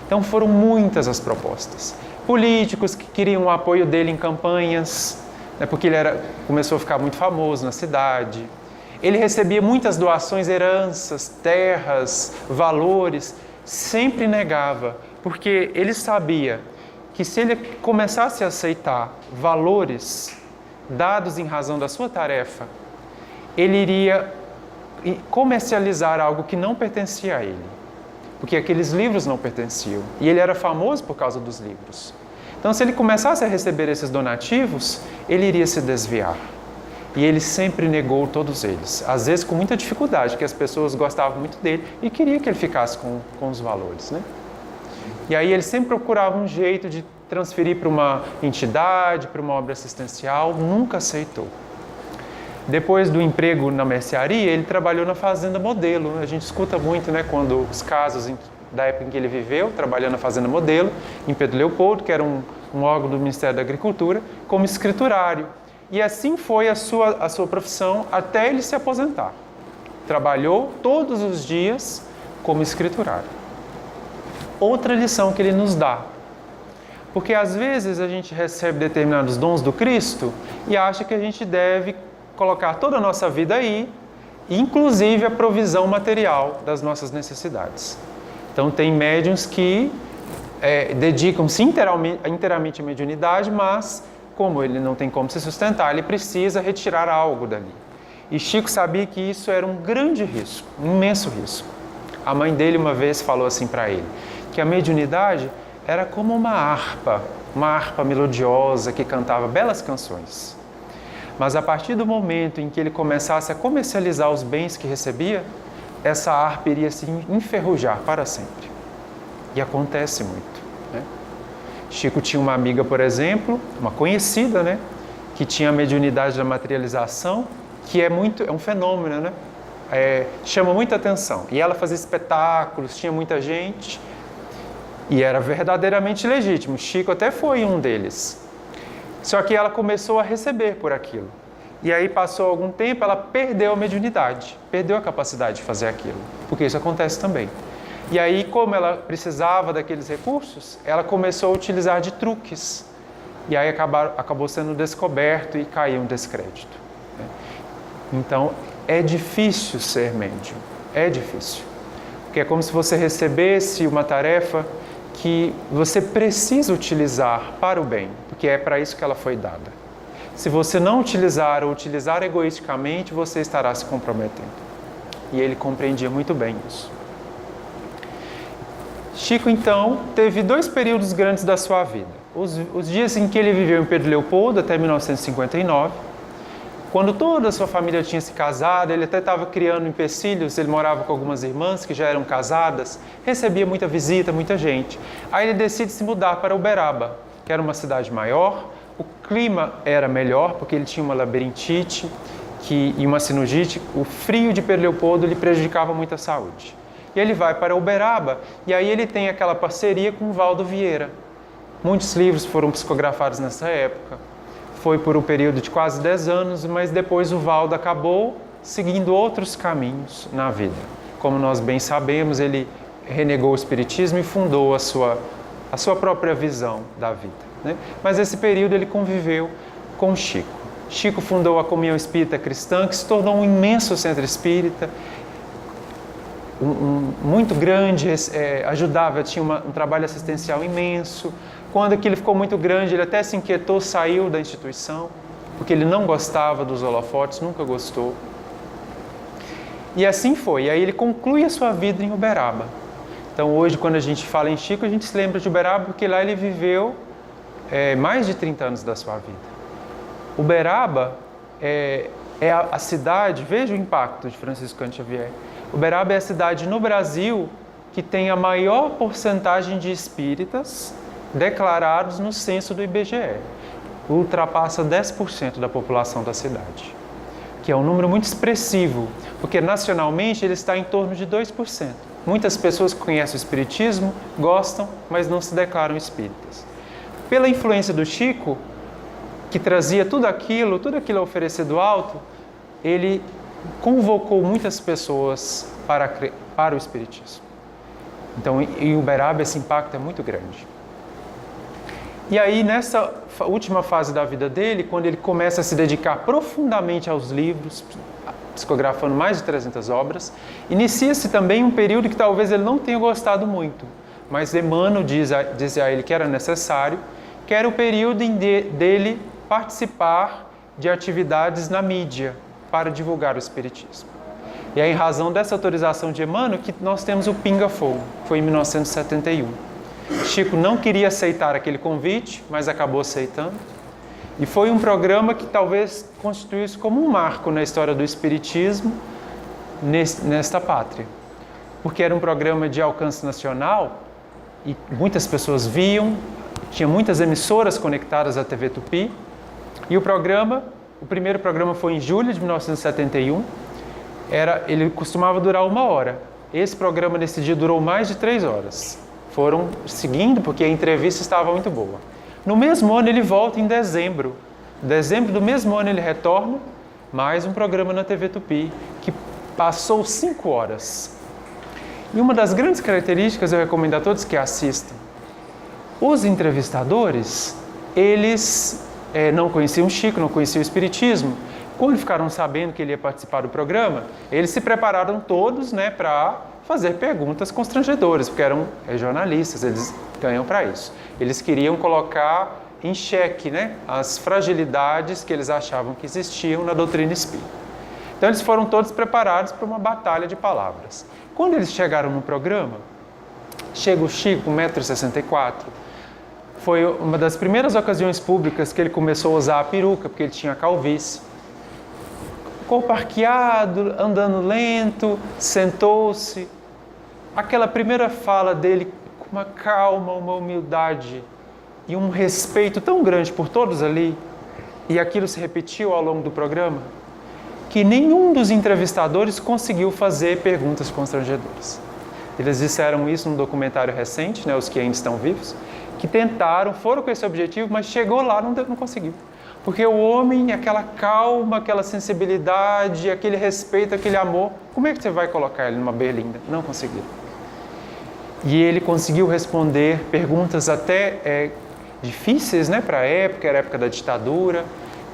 Então, foram muitas as propostas. Políticos que queriam o apoio dele em campanhas, porque ele começou a ficar muito famoso na cidade. Ele recebia muitas doações, heranças, terras, valores, sempre negava, porque ele sabia que se ele começasse a aceitar valores dados em razão da sua tarefa, ele iria comercializar algo que não pertencia a ele, porque aqueles livros não pertenciam, e ele era famoso por causa dos livros. Então, se ele começasse a receber esses donativos, ele iria se desviar. E ele sempre negou todos eles, às vezes com muita dificuldade, porque as pessoas gostavam muito dele e queriam que ele ficasse com os valores, né? E aí ele sempre procurava um jeito de transferir para uma entidade, para uma obra assistencial, nunca aceitou. Depois do emprego na mercearia, ele trabalhou na fazenda modelo. A gente escuta muito, né, quando os casos da época em que ele viveu, trabalhando na fazenda modelo, em Pedro Leopoldo, que era um órgão do Ministério da Agricultura, como escriturário. E assim foi a sua profissão até ele se aposentar. Trabalhou todos os dias como escriturário. Outra lição que ele nos dá, porque às vezes a gente recebe determinados dons do Cristo e acha que a gente deve colocar toda a nossa vida aí, inclusive a provisão material das nossas necessidades. Então tem médiuns que dedicam-se inteiramente à mediunidade, mas como ele não tem como se sustentar, ele precisa retirar algo dali. E Chico sabia que isso era um grande risco, um imenso risco. A mãe dele uma vez falou assim para ele, que a mediunidade era como uma harpa melodiosa que cantava belas canções. Mas a partir do momento em que ele começasse a comercializar os bens que recebia, essa harpa iria se enferrujar para sempre. E acontece muito, né? Chico tinha uma amiga, por exemplo, uma conhecida, né, que tinha a mediunidade da materialização, que é um fenômeno, né? Chama muita atenção. E ela fazia espetáculos, tinha muita gente, e era verdadeiramente legítimo. Chico até foi um deles. Só que ela começou a receber por aquilo. E aí passou algum tempo, ela perdeu a mediunidade, perdeu a capacidade de fazer aquilo, porque isso acontece também. E aí, como ela precisava daqueles recursos, ela começou a utilizar de truques. E aí acabou sendo descoberto e caiu um descrédito. Então, é difícil ser médium, é difícil. Porque é como se você recebesse uma tarefa que você precisa utilizar para o bem, porque é para isso que ela foi dada. Se você não utilizar ou utilizar egoisticamente, você estará se comprometendo. E ele compreendia muito bem isso. Chico, então, teve 2 períodos grandes da sua vida. Os dias em que ele viveu em Pedro Leopoldo, até 1959, quando toda a sua família tinha se casado, ele até estava criando empecilhos, ele morava com algumas irmãs que já eram casadas, recebia muita visita, muita gente. Aí ele decide se mudar para Uberaba, que era uma cidade maior, o clima era melhor, porque ele tinha uma labirintite e uma sinusite, o frio de Pedro Leopoldo lhe prejudicava muito a saúde. E ele vai para Uberaba, e aí ele tem aquela parceria com o Valdo Vieira. Muitos livros foram psicografados nessa época. Foi por um período de quase 10 anos, mas depois o Valdo acabou seguindo outros caminhos na vida. Como nós bem sabemos, ele renegou o espiritismo e fundou a sua própria visão da vida, né? Mas esse período ele conviveu com Chico. Chico fundou a Comunhão Espírita Cristã, que se tornou um imenso centro espírita, muito grande, ajudava, tinha um trabalho assistencial imenso. Quando aquilo ficou muito grande, ele até se inquietou, saiu da instituição, porque ele não gostava dos holofotes, nunca gostou. E assim foi. E aí ele conclui a sua vida em Uberaba. Então hoje, quando a gente fala em Chico, a gente se lembra de Uberaba, porque lá ele viveu mais de 30 anos da sua vida. Uberaba é a cidade, veja o impacto de Francisco Cândido Xavier. Uberaba é a cidade no Brasil que tem a maior porcentagem de espíritas declarados no censo do IBGE. Ultrapassa 10% da população da cidade, que é um número muito expressivo, porque nacionalmente ele está em torno de 2%. Muitas pessoas que conhecem o espiritismo gostam, mas não se declaram espíritas. Pela influência do Chico, que trazia tudo aquilo oferecido alto, ele convocou muitas pessoas para o espiritismo. Então, em Uberaba, esse impacto é muito grande. E aí, nessa última fase da vida dele, quando ele começa a se dedicar profundamente aos livros, psicografando mais de 300 obras, inicia-se também um período que talvez ele não tenha gostado muito, mas Emmanuel diz a ele que era necessário, que era o período dele participar de atividades na mídia para divulgar o espiritismo. E é em razão dessa autorização de Emmanuel que nós temos o Pinga Fogo, foi em 1971. Chico não queria aceitar aquele convite, mas acabou aceitando. E foi um programa que talvez constituísse como um marco na história do espiritismo nesta pátria. Porque era um programa de alcance nacional e muitas pessoas viam, tinha muitas emissoras conectadas à TV Tupi. E o primeiro programa foi em julho de 1971. Ele costumava durar 1 hora. Esse programa nesse dia durou mais de 3 horas. Foram seguindo porque a entrevista estava muito boa. No mesmo ano ele volta em dezembro. Em dezembro do mesmo ano ele retorna, mais um programa na TV Tupi, que passou 5 horas. E uma das grandes características, eu recomendo a todos que assistam, os entrevistadores, eles não conheciam Chico, não conheciam o espiritismo. Quando ficaram sabendo que ele ia participar do programa, eles se prepararam todos, para fazer perguntas constrangedoras, porque eram jornalistas, eles ganham para isso. Eles queriam colocar em xeque, as fragilidades que eles achavam que existiam na doutrina espírita. Então eles foram todos preparados para uma batalha de palavras. Quando eles chegaram no programa, chega o Chico, 1,64 m, foi uma das primeiras ocasiões públicas que ele começou a usar a peruca, porque ele tinha calvície. Corpo arqueado, andando lento, sentou-se. Aquela primeira fala dele, com uma calma, uma humildade e um respeito tão grande por todos ali, e aquilo se repetiu ao longo do programa, que nenhum dos entrevistadores conseguiu fazer perguntas constrangedoras. Eles disseram isso num documentário recente, os que ainda estão vivos, que tentaram, foram com esse objetivo, mas chegou lá, não conseguiu. Porque o homem, aquela calma, aquela sensibilidade, aquele respeito, aquele amor, como é que você vai colocar ele numa berlinda? Não conseguiu. E ele conseguiu responder perguntas até difíceis, né, para a época, era a época da ditadura,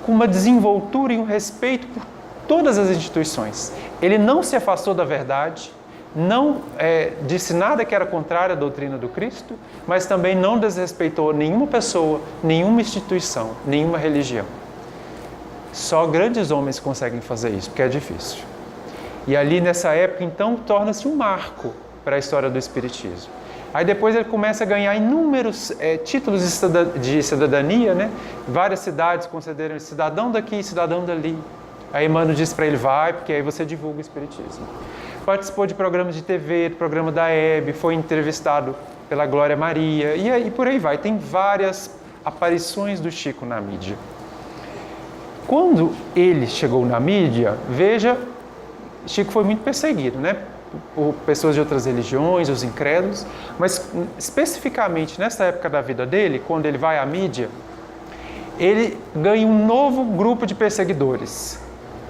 com uma desenvoltura e um respeito por todas as instituições. Ele não se afastou da verdade, não disse nada que era contrário à doutrina do Cristo, mas também não desrespeitou nenhuma pessoa, nenhuma instituição, nenhuma religião. Só grandes homens conseguem fazer isso, porque é difícil. E ali nessa época, então, torna-se um marco para a história do Espiritismo. Aí depois ele começa a ganhar inúmeros títulos de cidadania, né? Várias cidades concederam cidadão daqui, cidadão dali. Aí Emmanuel diz para ele, vai, porque aí você divulga o Espiritismo. Participou de programas de TV, do programa da Hebe, foi entrevistado pela Glória Maria, e aí por aí vai. Tem várias aparições do Chico na mídia. Quando ele chegou na mídia, veja, Chico foi muito perseguido, né? Por pessoas de outras religiões, os incrédulos, mas especificamente nessa época da vida dele, quando ele vai à mídia, ele ganha um novo grupo de perseguidores,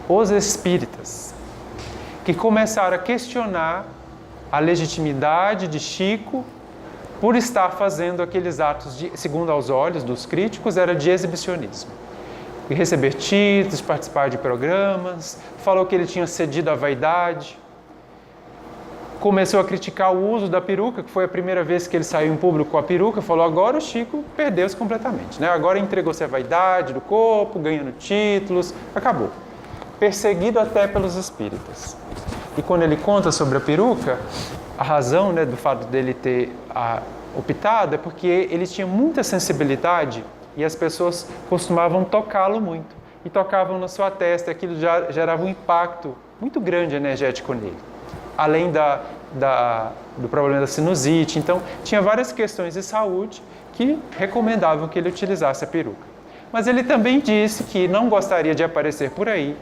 os espíritas, que começaram a questionar a legitimidade de Chico por estar fazendo aqueles atos, segundo aos olhos dos críticos, era de exibicionismo. E receber títulos, participar de programas, falou que ele tinha cedido à vaidade, começou a criticar o uso da peruca, que foi a primeira vez que ele saiu em público com a peruca, falou, agora o Chico perdeu-se completamente, né? Agora entregou-se à vaidade do corpo, ganhando títulos, acabou. Perseguido até pelos espíritas. E quando ele conta sobre a peruca, a razão, né, do fato dele ter optado é porque ele tinha muita sensibilidade e as pessoas costumavam tocá-lo muito. E tocavam na sua testa, aquilo já gerava um impacto muito grande energético nele. Além do problema da sinusite. Então, tinha várias questões de saúde que recomendavam que ele utilizasse a peruca. Mas ele também disse que não gostaria de aparecer por aí,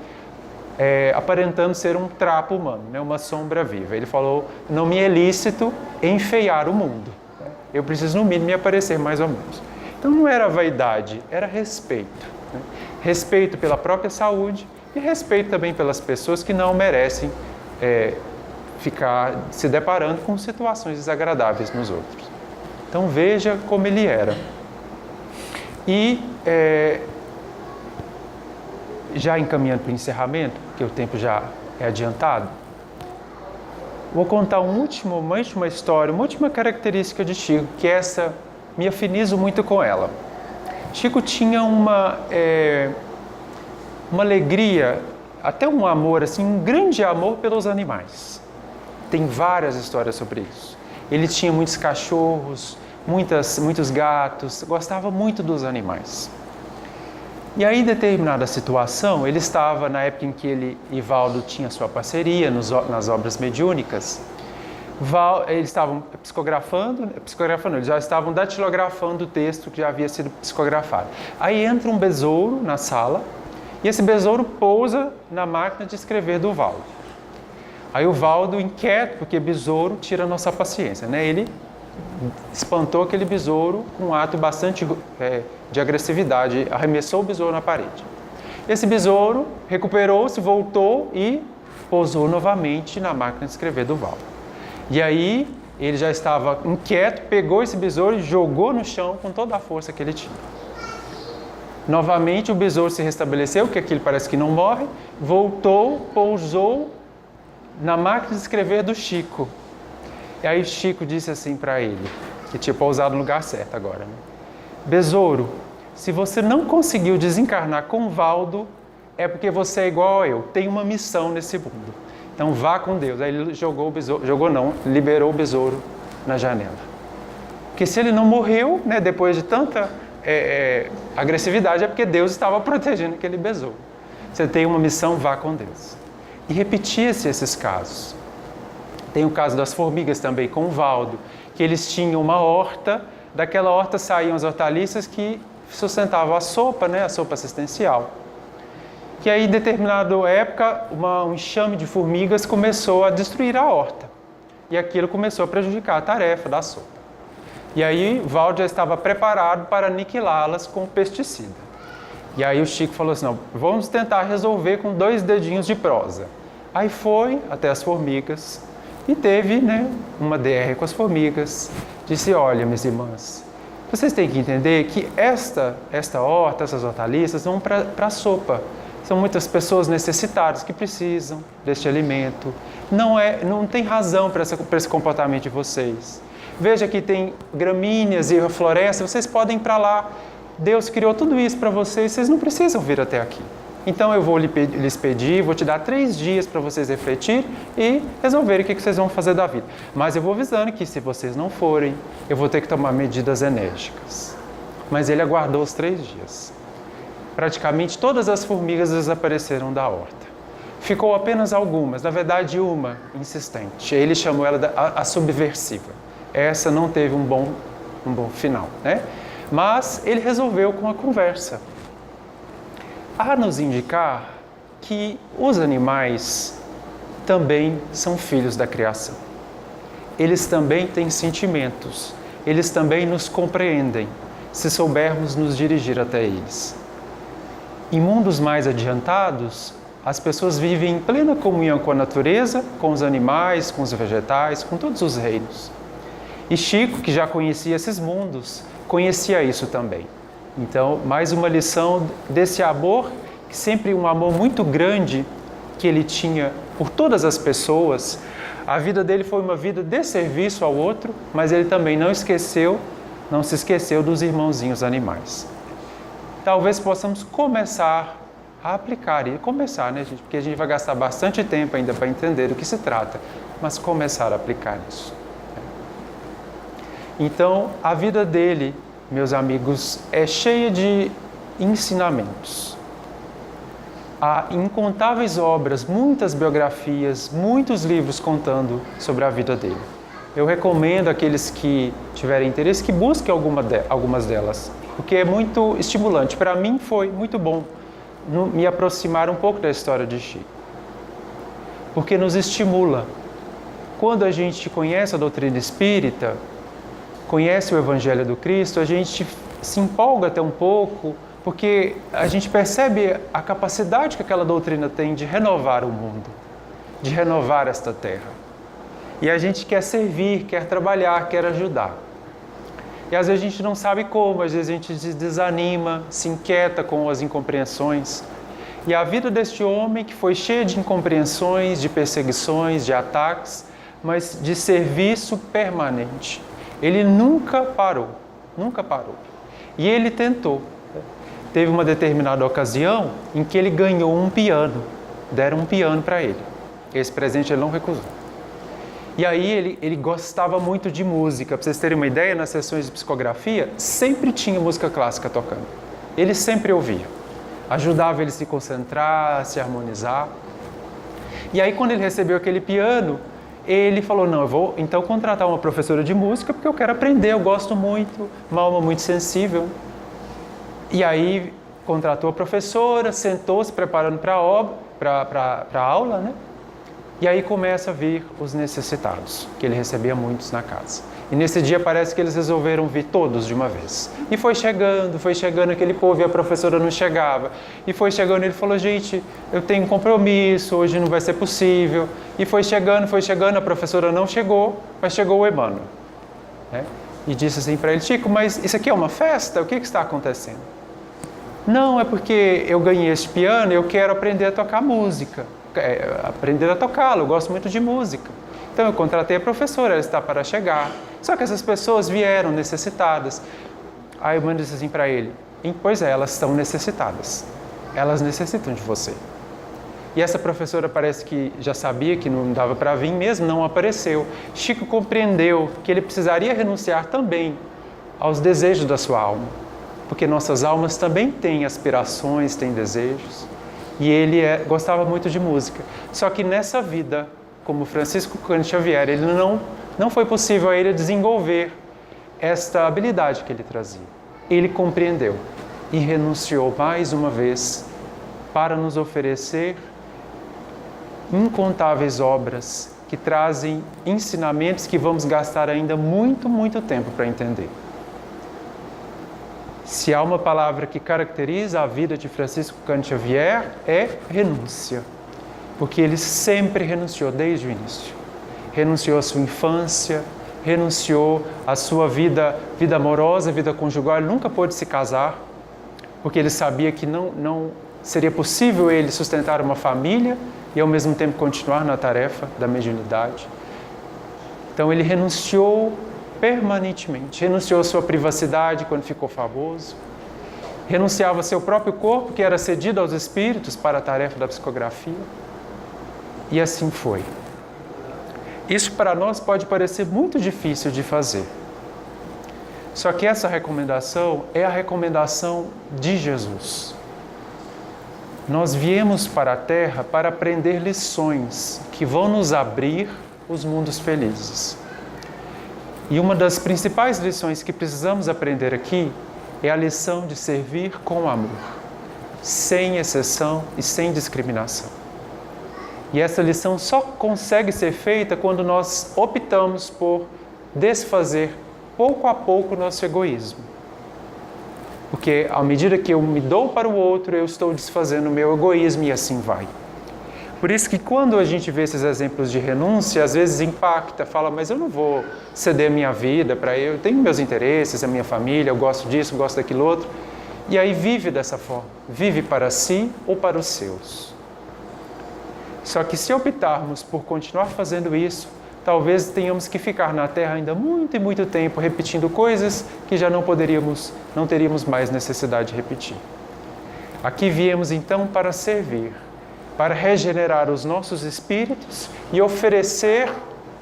aparentando ser um trapo humano, né? Uma sombra viva. Ele falou, não me é lícito enfeiar o mundo. Eu preciso, no mínimo, me aparecer mais ou menos. Então, não era vaidade, era respeito. Né? Respeito pela própria saúde e respeito também pelas pessoas que não merecem ficar se deparando com situações desagradáveis nos outros. Então veja como ele era. E já encaminhando para o encerramento, porque o tempo já é adiantado, vou contar uma última história, uma última característica de Chico, que essa me afinizo muito com ela. Chico tinha uma alegria, até um amor, assim, um grande amor pelos animais. Tem várias histórias sobre isso. Ele tinha muitos cachorros, muitos gatos, gostava muito dos animais. E aí, em determinada situação, ele estava, na época em que ele e Valdo tinham sua parceria nas obras mediúnicas, eles estavam psicografando, eles já estavam datilografando o texto que já havia sido psicografado. Aí entra um besouro na sala, e esse besouro pousa na máquina de escrever do Valdo. Aí o Valdo, inquieto, porque besouro tira a nossa paciência, né? Ele espantou aquele besouro com um ato bastante de agressividade, arremessou o besouro na parede. Esse besouro recuperou-se, voltou e pousou novamente na máquina de escrever do Valdo. E aí ele já estava inquieto, pegou esse besouro e jogou no chão com toda a força que ele tinha. Novamente o besouro se restabeleceu, que aquilo parece que não morre, voltou, pousou na máquina de escrever do Chico. E aí Chico disse assim para ele, que tinha pousado no lugar certo agora, né? Besouro, se você não conseguiu desencarnar com Valdo, é porque você é igual a eu, tem uma missão nesse mundo. Então vá com Deus. Aí ele liberou o besouro na janela. Porque se ele não morreu, né, depois de tanta agressividade, é porque Deus estava protegendo aquele besouro. Você tem uma missão, vá com Deus. E repetia-se esses casos. Tem o caso das formigas também com o Valdo, que eles tinham uma horta, daquela horta saíam as hortaliças que sustentavam a sopa, né, a sopa assistencial. Que aí, em determinada época, um enxame de formigas começou a destruir a horta. E aquilo começou a prejudicar a tarefa da sopa. E aí, Valdo já estava preparado para aniquilá-las com pesticida. E aí o Chico falou assim, não, vamos tentar resolver com 2 dedinhos de prosa. Aí foi até as formigas e teve, né, uma DR com as formigas. Disse, olha, minhas irmãs, vocês têm que entender que esta horta, essas hortaliças vão para a sopa. São muitas pessoas necessitadas que precisam deste alimento. Não tem razão para esse comportamento de vocês. Veja que tem gramíneas e floresta, vocês podem ir para lá. Deus criou tudo isso para vocês, vocês não precisam vir até aqui. Então eu vou lhes pedir, vou te dar 3 dias para vocês refletirem e resolverem o que vocês vão fazer da vida. Mas eu vou avisando que se vocês não forem, eu vou ter que tomar medidas enérgicas. Mas ele aguardou os 3 dias. Praticamente todas as formigas desapareceram da horta. Ficou apenas algumas, na verdade uma insistente. Ele chamou ela a subversiva. Essa não teve um bom final, né? Mas ele resolveu com a conversa. A nos indicar que os animais também são filhos da criação. Eles também têm sentimentos, eles também nos compreendem, se soubermos nos dirigir até eles. Em mundos mais adiantados, as pessoas vivem em plena comunhão com a natureza, com os animais, com os vegetais, com todos os reinos. E Chico, que já conhecia esses mundos, conhecia isso também. Então, mais uma lição desse amor, que sempre um amor muito grande que ele tinha por todas as pessoas. A vida dele foi uma vida de serviço ao outro, mas ele também não se esqueceu dos irmãozinhos animais. Talvez possamos começar a aplicar, e começar, né, gente? Porque a gente vai gastar bastante tempo ainda para entender do que se trata, mas começar a aplicar isso. Então, a vida dele, meus amigos, é cheia de ensinamentos. Há incontáveis obras, muitas biografias, muitos livros contando sobre a vida dele. Eu recomendo àqueles que tiverem interesse que busquem algumas delas, porque é muito estimulante. Para mim foi muito bom me aproximar um pouco da história de Chico, porque nos estimula. Quando a gente conhece a doutrina espírita, conhece o Evangelho do Cristo, a gente se empolga até um pouco, porque a gente percebe a capacidade que aquela doutrina tem de renovar o mundo, de renovar esta terra. E a gente quer servir, quer trabalhar, quer ajudar. E às vezes a gente não sabe como, às vezes a gente se desanima, se inquieta com as incompreensões. E a vida deste homem, que foi cheia de incompreensões, de perseguições, de ataques, mas de serviço permanente. Ele nunca parou. E ele tentou. Teve uma determinada ocasião em que ele ganhou um piano. Deram um piano para ele. Esse presente ele não recusou. E aí ele gostava muito de música. Para vocês terem uma ideia, nas sessões de psicografia, sempre tinha música clássica tocando. Ele sempre ouvia. Ajudava ele a se concentrar, a se harmonizar. E aí quando ele recebeu aquele piano, ele falou, não, eu vou então contratar uma professora de música porque eu quero aprender, eu gosto muito, uma alma muito sensível. E aí contratou a professora, sentou-se preparando para a aula, né? E aí começa a vir os necessitados, que ele recebia muitos na casa. E nesse dia parece que eles resolveram vir todos de uma vez. E foi chegando aquele povo e a professora não chegava. E foi chegando, ele falou, gente, eu tenho um compromisso, hoje não vai ser possível. E foi chegando, a professora não chegou, mas chegou o Emmanuel. Né? E disse assim para ele, Chico, mas isso aqui é uma festa? O que está acontecendo? Não, é porque eu ganhei este piano e eu quero aprender a tocar música. Aprender a tocá-lo, eu gosto muito de música. Então eu contratei a professora, ela está para chegar. Só que essas pessoas vieram necessitadas. Aí o Emmanuel disse assim para ele, pois é, elas estão necessitadas. Elas necessitam de você. E essa professora parece que já sabia que não dava para vir mesmo, não apareceu. Chico compreendeu que ele precisaria renunciar também aos desejos da sua alma. Porque nossas almas também têm aspirações, têm desejos. E ele gostava muito de música. Só que nessa vida, como Francisco Cândido Xavier, ele não foi possível a ele desenvolver esta habilidade que ele trazia. Ele compreendeu e renunciou mais uma vez para nos oferecer incontáveis obras que trazem ensinamentos que vamos gastar ainda muito, muito tempo para entender. Se há uma palavra que caracteriza a vida de Francisco Cândido Xavier, é renúncia. Porque ele sempre renunciou desde o início. Renunciou à sua infância, renunciou à sua vida amorosa, vida conjugal. Ele nunca pôde se casar, porque ele sabia que não seria possível ele sustentar uma família e ao mesmo tempo continuar na tarefa da mediunidade. Então ele renunciou permanentemente, renunciou à sua privacidade quando ficou famoso, renunciava ao seu próprio corpo, que era cedido aos espíritos para a tarefa da psicografia, e assim foi. Isso para nós pode parecer muito difícil de fazer. Só que essa recomendação é a recomendação de Jesus. Nós viemos para a Terra para aprender lições que vão nos abrir os mundos felizes. E uma das principais lições que precisamos aprender aqui é a lição de servir com amor, sem exceção e sem discriminação. E essa lição só consegue ser feita quando nós optamos por desfazer pouco a pouco o nosso egoísmo. Porque à medida que eu me dou para o outro, eu estou desfazendo o meu egoísmo e assim vai. Por isso que quando a gente vê esses exemplos de renúncia, às vezes impacta, fala, mas eu não vou ceder a minha vida para eu tenho meus interesses, a minha família, eu gosto disso, gosto daquilo outro. E aí vive dessa forma, vive para si ou para os seus. Só que se optarmos por continuar fazendo isso, talvez tenhamos que ficar na Terra ainda muito e muito tempo repetindo coisas que já não teríamos mais necessidade de repetir. Aqui viemos então para servir, para regenerar os nossos espíritos e oferecer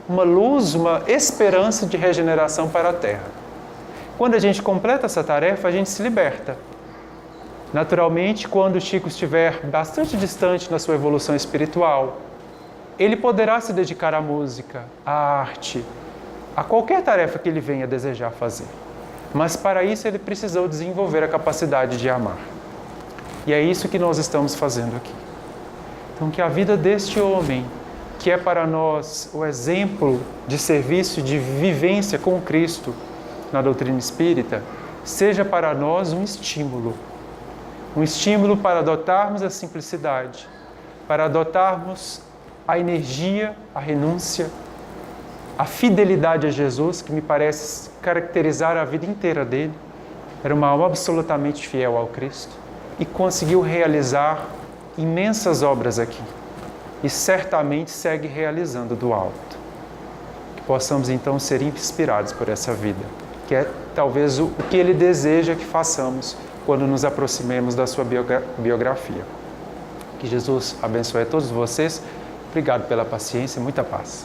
uma luz, uma esperança de regeneração para a Terra. Quando a gente completa essa tarefa, a gente se liberta. Naturalmente, quando o Chico estiver bastante distante na sua evolução espiritual, ele poderá se dedicar à música, à arte, a qualquer tarefa que ele venha desejar fazer. Mas para isso ele precisou desenvolver a capacidade de amar. E é isso que nós estamos fazendo aqui. Então, que a vida deste homem, que é para nós o exemplo de serviço, de vivência com Cristo na doutrina espírita, seja para nós um estímulo para adotarmos a simplicidade, para adotarmos a energia, a renúncia, a fidelidade a Jesus, que me parece caracterizar a vida inteira dele. Era uma alma absolutamente fiel ao Cristo e conseguiu realizar imensas obras aqui. E certamente segue realizando do alto. Que possamos então ser inspirados por essa vida, que é talvez o que ele deseja que façamos quando nos aproximemos da sua biografia. Que Jesus abençoe a todos vocês. Obrigado pela paciência e muita paz.